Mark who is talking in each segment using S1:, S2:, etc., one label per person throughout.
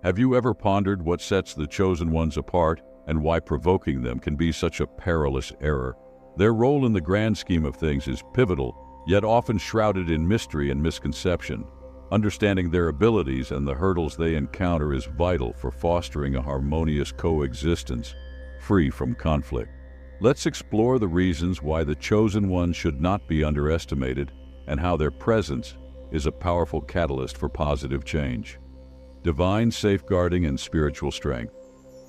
S1: Have you ever pondered what sets the chosen ones apart and why provoking them can be such a perilous error? Their role in the grand scheme of things is pivotal, yet often shrouded in mystery and misconception. Understanding their abilities and the hurdles they encounter is vital for fostering a harmonious coexistence, free from conflict. Let's explore the reasons why the chosen ones should not be underestimated and how their presence is a powerful catalyst for positive change. Divine safeguarding and spiritual strength.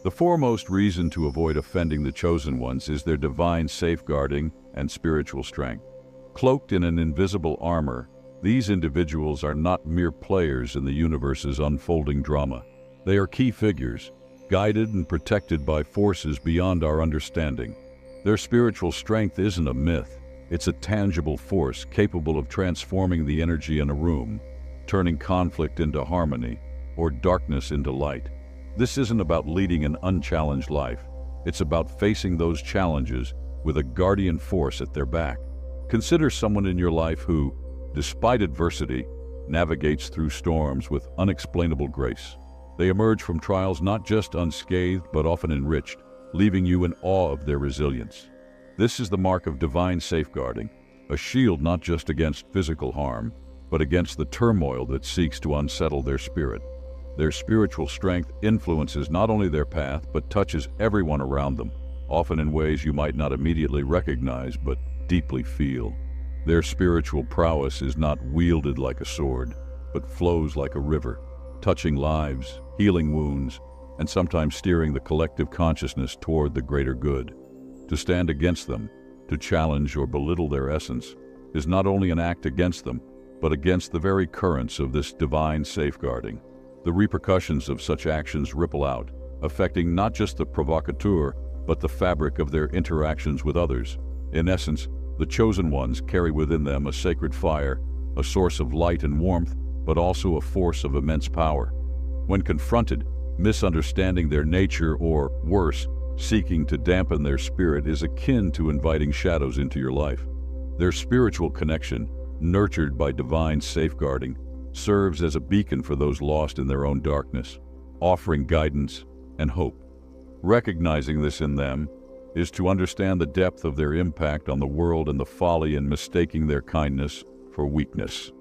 S1: The foremost reason to avoid offending the chosen ones is their divine safeguarding and spiritual strength. Cloaked in an invisible armor, these individuals are not mere players in the universe's unfolding drama. They are key figures, guided and protected by forces beyond our understanding. Their spiritual strength isn't a myth. It's a tangible force capable of transforming the energy in a room, turning conflict into harmony, or darkness into light. This isn't about leading an unchallenged life. It's about facing those challenges with a guardian force at their back. Consider someone in your life who, despite adversity, navigates through storms with unexplainable grace. They emerge from trials not just unscathed, but often enriched, leaving you in awe of their resilience. This is the mark of divine safeguarding, a shield not just against physical harm, but against the turmoil that seeks to unsettle their spirit. Their spiritual strength influences not only their path, but touches everyone around them, often in ways you might not immediately recognize, but deeply feel. Their spiritual prowess is not wielded like a sword, but flows like a river, touching lives, healing wounds, and sometimes steering the collective consciousness toward the greater good. To stand against them, to challenge or belittle their essence, is not only an act against them, but against the very currents of this divine safeguarding. The repercussions of such actions ripple out, affecting not just the provocateur, but the fabric of their interactions with others. In essence, the chosen ones carry within them a sacred fire, a source of light and warmth, but also a force of immense power. When confronted, misunderstanding their nature or, worse, seeking to dampen their spirit is akin to inviting shadows into your life. Their spiritual connection, nurtured by divine safeguarding, serves as a beacon for those lost in their own darkness, offering guidance and hope. Recognizing this in them is to understand the depth of their impact on the world and the folly in mistaking their kindness for weakness.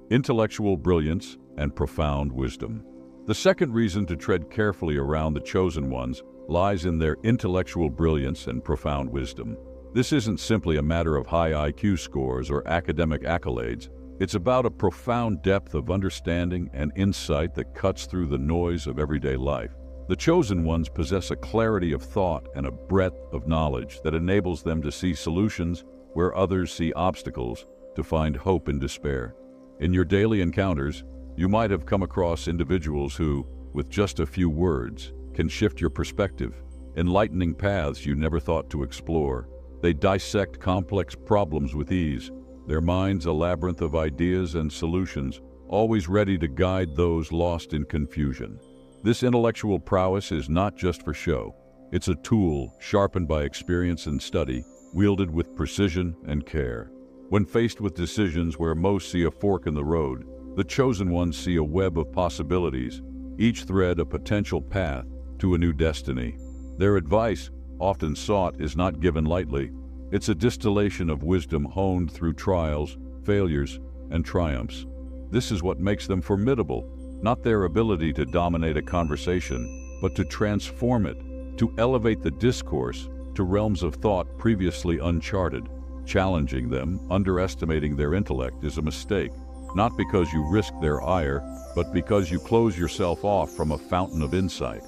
S1: Intellectual brilliance and profound wisdom. The second reason to tread carefully around the chosen ones lies in their intellectual brilliance and profound wisdom. This isn't simply a matter of high IQ scores or academic accolades. It's about a profound depth of understanding and insight that cuts through the noise of everyday life. The chosen ones possess a clarity of thought and a breadth of knowledge that enables them to see solutions where others see obstacles, to find hope in despair. In your daily encounters, you might have come across individuals who, with just a few words, can shift your perspective, enlightening paths you never thought to explore. They dissect complex problems with ease, their minds a labyrinth of ideas and solutions, always ready to guide those lost in confusion. This intellectual prowess is not just for show. It's a tool sharpened by experience and study, wielded with precision and care. When faced with decisions where most see a fork in the road, the chosen ones see a web of possibilities, each thread a potential path to a new destiny. Their advice, often sought, is not given lightly. It's a distillation of wisdom honed through trials, failures, and triumphs. This is what makes them formidable, not their ability to dominate a conversation, but to transform it, to elevate the discourse to realms of thought previously uncharted. Challenging them, underestimating their intellect is a mistake, not because you risk their ire, but because you close yourself off from a fountain of insight.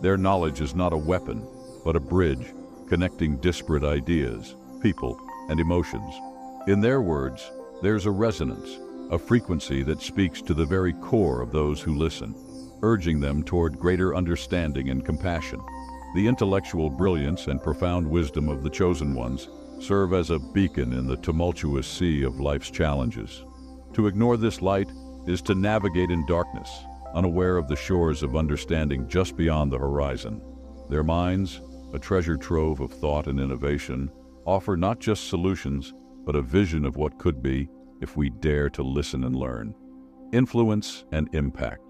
S1: Their knowledge is not a weapon, but a bridge, connecting disparate ideas, people, and emotions. In their words, there's a resonance, a frequency that speaks to the very core of those who listen, urging them toward greater understanding and compassion. The intellectual brilliance and profound wisdom of the chosen ones serve as a beacon in the tumultuous sea of life's challenges. To ignore this light is to navigate in darkness, unaware of the shores of understanding just beyond the horizon. Their minds, a treasure trove of thought and innovation, offer not just solutions, but a vision of what could be if we dare to listen and learn. Influence and impact.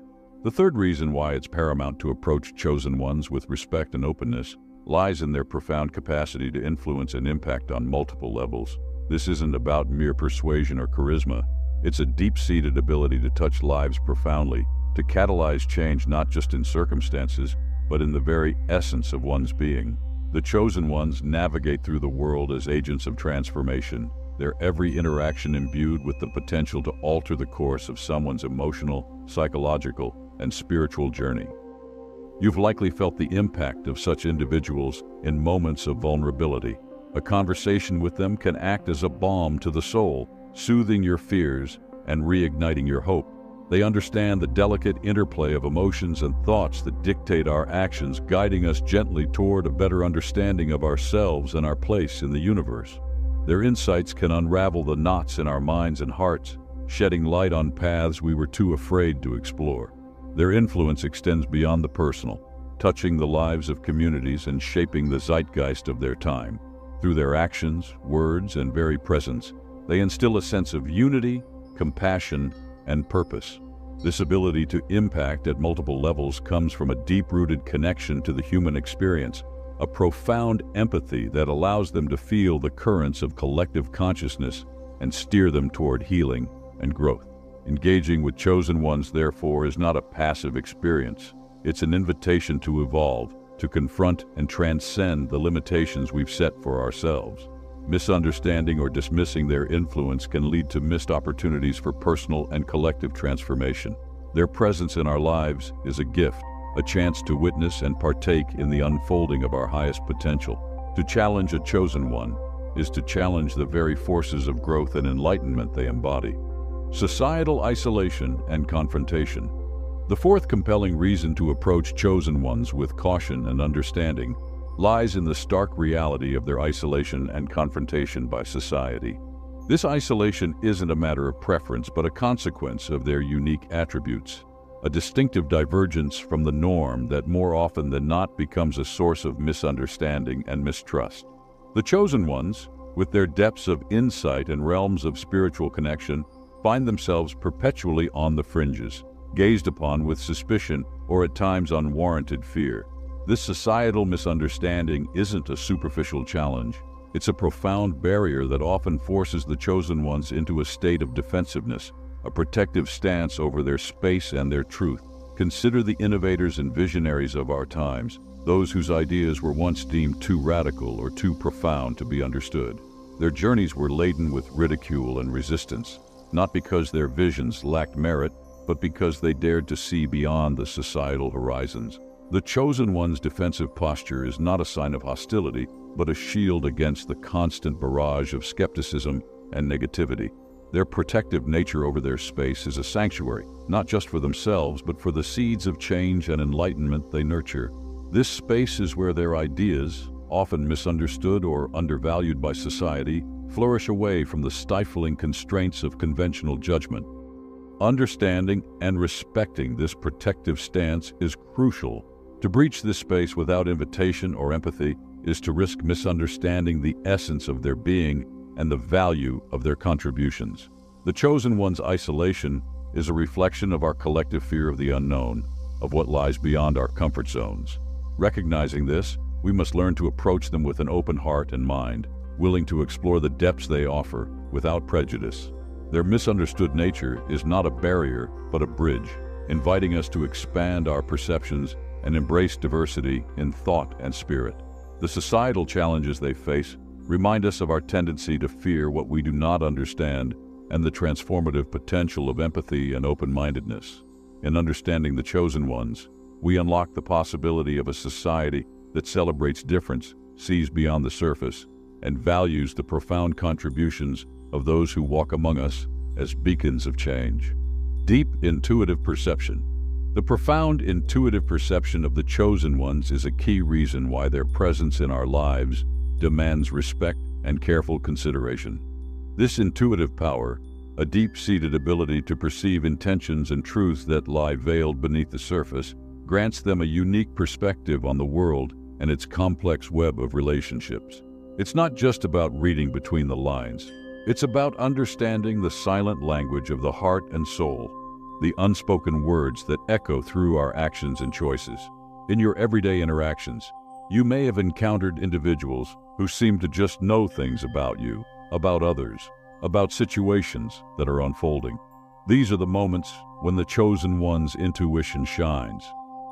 S1: The third reason why it's paramount to approach chosen ones with respect and openness lies in their profound capacity to influence and impact on multiple levels. This isn't about mere persuasion or charisma. It's a deep-seated ability to touch lives profoundly, to catalyze change not just in circumstances, but in the very essence of one's being. The chosen ones navigate through the world as agents of transformation, their every interaction imbued with the potential to alter the course of someone's emotional, psychological, and spiritual journey. You've likely felt the impact of such individuals in moments of vulnerability. A conversation with them can act as a balm to the soul, soothing your fears and reigniting your hope. They understand the delicate interplay of emotions and thoughts that dictate our actions, guiding us gently toward a better understanding of ourselves and our place in the universe. Their insights can unravel the knots in our minds and hearts, shedding light on paths we were too afraid to explore. Their influence extends beyond the personal, touching the lives of communities and shaping the zeitgeist of their time. Through their actions, words, and very presence, they instill a sense of unity, compassion, and purpose. This ability to impact at multiple levels comes from a deep-rooted connection to the human experience, a profound empathy that allows them to feel the currents of collective consciousness and steer them toward healing and growth. Engaging with chosen ones, therefore, is not a passive experience. It's an invitation to evolve, to confront and transcend the limitations we've set for ourselves. Misunderstanding or dismissing their influence can lead to missed opportunities for personal and collective transformation. Their presence in our lives is a gift, a chance to witness and partake in the unfolding of our highest potential. To challenge a chosen one is to challenge the very forces of growth and enlightenment they embody. Societal isolation and confrontation. The fourth compelling reason to approach chosen ones with caution and understanding lies in the stark reality of their isolation and confrontation by society. This isolation isn't a matter of preference, but a consequence of their unique attributes, a distinctive divergence from the norm that more often than not becomes a source of misunderstanding and mistrust. The chosen ones, with their depths of insight and realms of spiritual connection, find themselves perpetually on the fringes, gazed upon with suspicion or at times unwarranted fear. This societal misunderstanding isn't a superficial challenge. It's a profound barrier that often forces the chosen ones into a state of defensiveness, a protective stance over their space and their truth. Consider the innovators and visionaries of our times, those whose ideas were once deemed too radical or too profound to be understood. Their journeys were laden with ridicule and resistance, not because their visions lacked merit, but because they dared to see beyond the societal horizons. The chosen one's defensive posture is not a sign of hostility, but a shield against the constant barrage of skepticism and negativity. Their protective nature over their space is a sanctuary, not just for themselves, but for the seeds of change and enlightenment they nurture. This space is where their ideas, often misunderstood or undervalued by society, flourish away from the stifling constraints of conventional judgment. Understanding and respecting this protective stance is crucial. To breach this space without invitation or empathy is to risk misunderstanding the essence of their being and the value of their contributions. The chosen one's isolation is a reflection of our collective fear of the unknown, of what lies beyond our comfort zones. Recognizing this, we must learn to approach them with an open heart and mind, willing to explore the depths they offer without prejudice. Their misunderstood nature is not a barrier, but a bridge, inviting us to expand our perceptions and embrace diversity in thought and spirit. The societal challenges they face remind us of our tendency to fear what we do not understand and the transformative potential of empathy and open-mindedness. In understanding the chosen ones, we unlock the possibility of a society that celebrates difference, sees beyond the surface, and values the profound contributions of those who walk among us as beacons of change. Deep intuitive perception. The profound intuitive perception of the chosen ones is a key reason why their presence in our lives demands respect and careful consideration. This intuitive power, a deep-seated ability to perceive intentions and truths that lie veiled beneath the surface, grants them a unique perspective on the world and its complex web of relationships. It's not just about reading between the lines. It's about understanding the silent language of the heart and soul. the unspoken words that echo through our actions and choices. In your everyday interactions, you may have encountered individuals who seem to just know things about you, about others, about situations that are unfolding. These are the moments when the chosen one's intuition shines,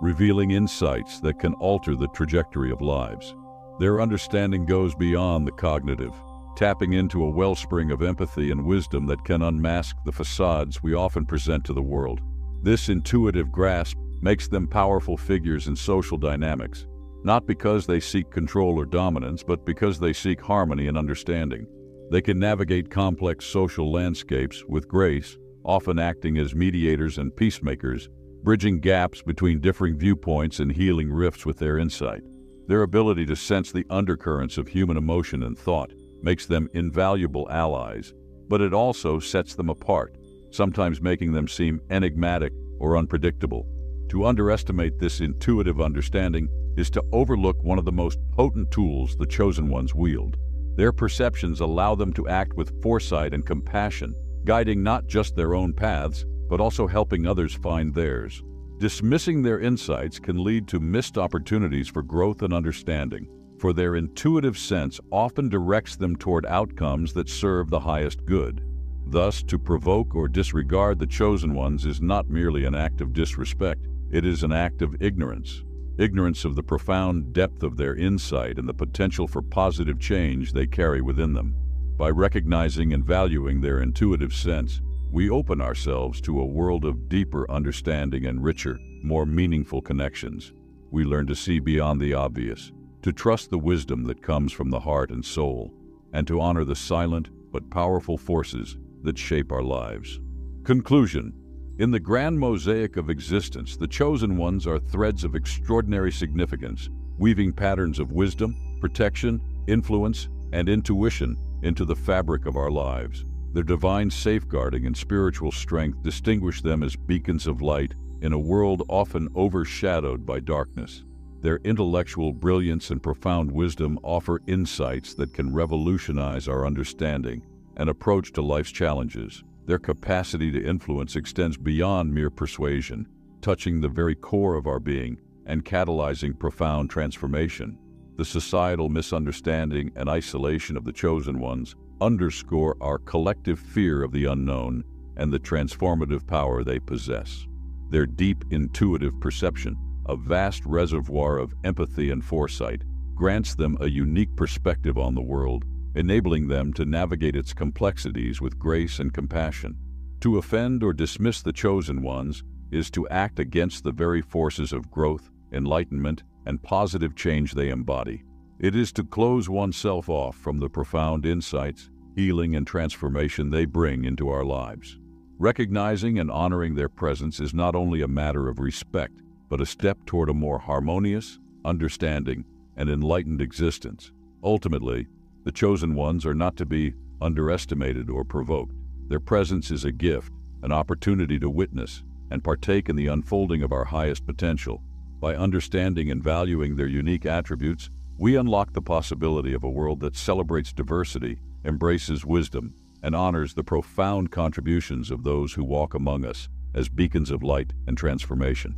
S1: revealing insights that can alter the trajectory of lives. Their understanding goes beyond the cognitive, tapping into a wellspring of empathy and wisdom that can unmask the facades we often present to the world. This intuitive grasp makes them powerful figures in social dynamics, not because they seek control or dominance, but because they seek harmony and understanding. They can navigate complex social landscapes with grace, often acting as mediators and peacemakers, bridging gaps between differing viewpoints and healing rifts with their insight. Their ability to sense the undercurrents of human emotion and thought makes them invaluable allies, but it also sets them apart, sometimes making them seem enigmatic or unpredictable. To underestimate this intuitive understanding is to overlook one of the most potent tools the chosen ones wield. Their perceptions allow them to act with foresight and compassion, guiding not just their own paths, but also helping others find theirs. Dismissing their insights can lead to missed opportunities for growth and understanding, for their intuitive sense often directs them toward outcomes that serve the highest good. Thus, to provoke or disregard the chosen ones is not merely an act of disrespect, it is an act of ignorance. Ignorance of the profound depth of their insight and the potential for positive change they carry within them. By recognizing and valuing their intuitive sense, we open ourselves to a world of deeper understanding and richer, more meaningful connections. We learn to see beyond the obvious, to trust the wisdom that comes from the heart and soul, and to honor the silent but powerful forces that shape our lives. Conclusion. In the grand mosaic of existence, the chosen ones are threads of extraordinary significance, weaving patterns of wisdom, protection, influence, and intuition into the fabric of our lives. Their divine safeguarding and spiritual strength distinguish them as beacons of light in a world often overshadowed by darkness. Their intellectual brilliance and profound wisdom offer insights that can revolutionize our understanding and approach to life's challenges. Their capacity to influence extends beyond mere persuasion, touching the very core of our being and catalyzing profound transformation. The societal misunderstanding and isolation of the chosen ones underscore our collective fear of the unknown and the transformative power they possess. Their deep intuitive perception, a vast reservoir of empathy and foresight, grants them a unique perspective on the world, enabling them to navigate its complexities with grace and compassion. To offend or dismiss the chosen ones is to act against the very forces of growth, enlightenment, and positive change they embody. It is to close oneself off from the profound insights, healing, and transformation they bring into our lives. Recognizing and honoring their presence is not only a matter of respect, but a step toward a more harmonious, understanding, and enlightened existence. Ultimately, the chosen ones are not to be underestimated or provoked. Their presence is a gift, an opportunity to witness and partake in the unfolding of our highest potential. By understanding and valuing their unique attributes, we unlock the possibility of a world that celebrates diversity, embraces wisdom, and honors the profound contributions of those who walk among us as beacons of light and transformation.